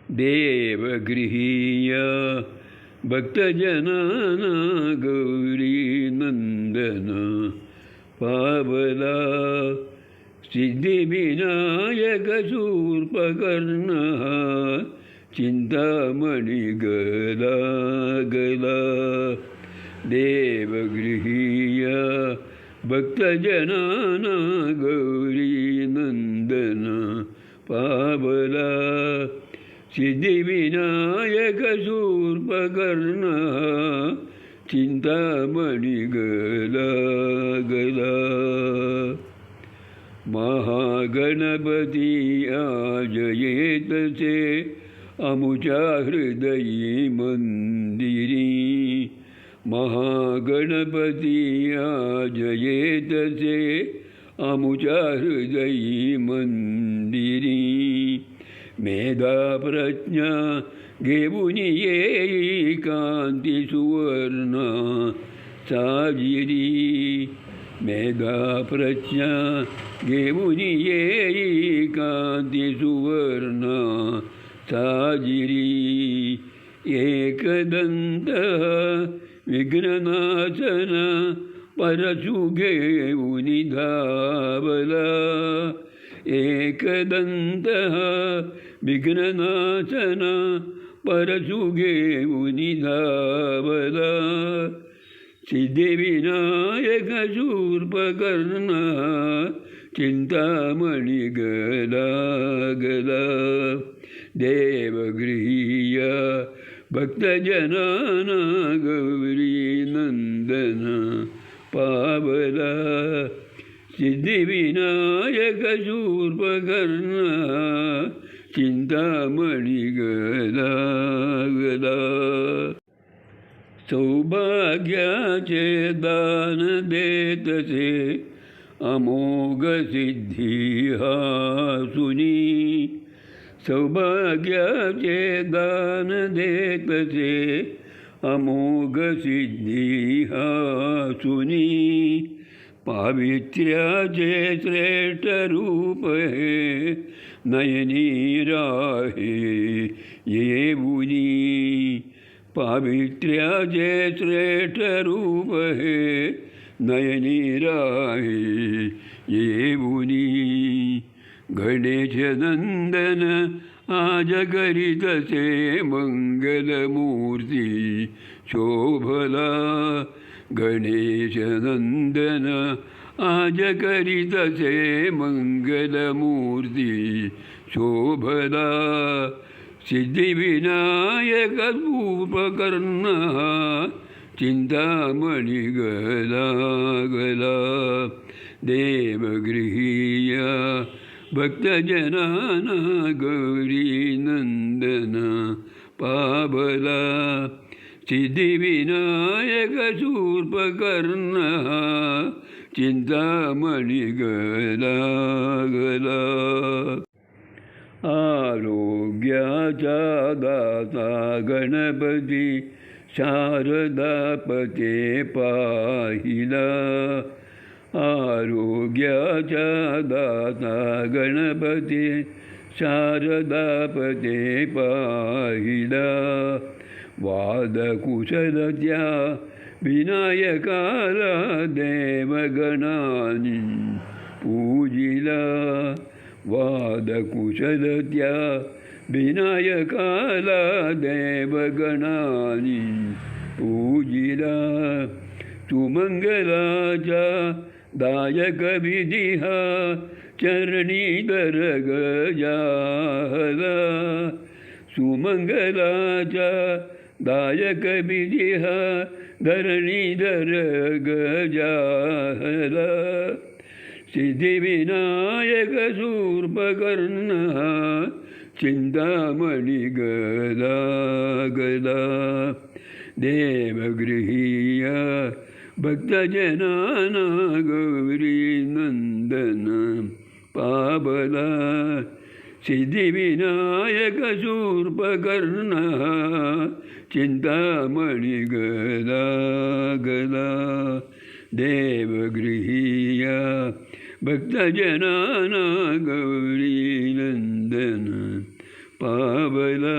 देवगृहीय भक्तजनाना गौरी नंदन पावला सिद्धिविनायक शूर्पकर्ण चिंतामणी गला गला देवगृहीय भक्तजनाना गौरी नंदन पावला सिद्धिविनायक शूर्पकर्ण चिंतामणी गला गला महागणपती आज येतसे अमुच्या हृदयी मंदिरी महागणपती आज येतसे अमुच्या हृदयी मंदिरी मेधा प्रज्ञा घेऊन येई कांती सुवर्ण साजिरी मेधा प्रज्ञा घेऊन येई कांती सुवर्ण साजिरी एकदंत विघ्ननाशन परशु घेऊन धावला एकदंत विघ्ननाशन परशु घेऊन धावला सिद्धिविनायक शूर्पकर्ण चिंतामणी गला गला देवगृहीय भक्तजनाना गौरी नंदन पावला सिद्धिविनायक शूर्पकर्ण चिंतामणी गला गला सौभाग्याचे दान देतसे अमोघ सिद्धी हासुनी सौभाग्याचे दान देतसे अमोघ सिद्धी हासुनी पावित्र्याचे श्रेष्ठ रूप हे नयनी राहे येऊनी पावित्र्याचे श्रेष्ठ रूप हे नयनी राहे येऊनी गणेश नंदन आज करीतसे मंगलमूर्ती शोभला गणेश नंदन आज करीतसे मंगलमूर्ती शोभला सिद्धिविनायक शूर्पकर्ण चिंतामणी गला गला देवगृहीय भक्तजनाना गौरी नंदन पावला सिद्धिविनायक शूर्पकर्ण चिंतामणी गला गला आरोग्याचा दाता गणपती शारदापते पाहिला आरोग्याचा दाता गणपती शारदापते पाहिला वादकुशलत्या विनायकाला देवगणानी पूजिला वादकुशलत्या विनायकाला देवगणानी पूजिला सुमंगलाचा दायक विधी हा चरणी दर्ग जाला सुमंगलाचा दायक विधी हा धरणी दर्ग जाला सिद्धिविनायक शूर्पकर्ण चिंतामणी गला गला देवगृहीय भक्तजनाना गौरी नंदन पावला सिद्धिविनायक शूर्पकर्ण चिंतामणी गला गला देवगृहीय भक्तजनाना गौरी नंदन पावला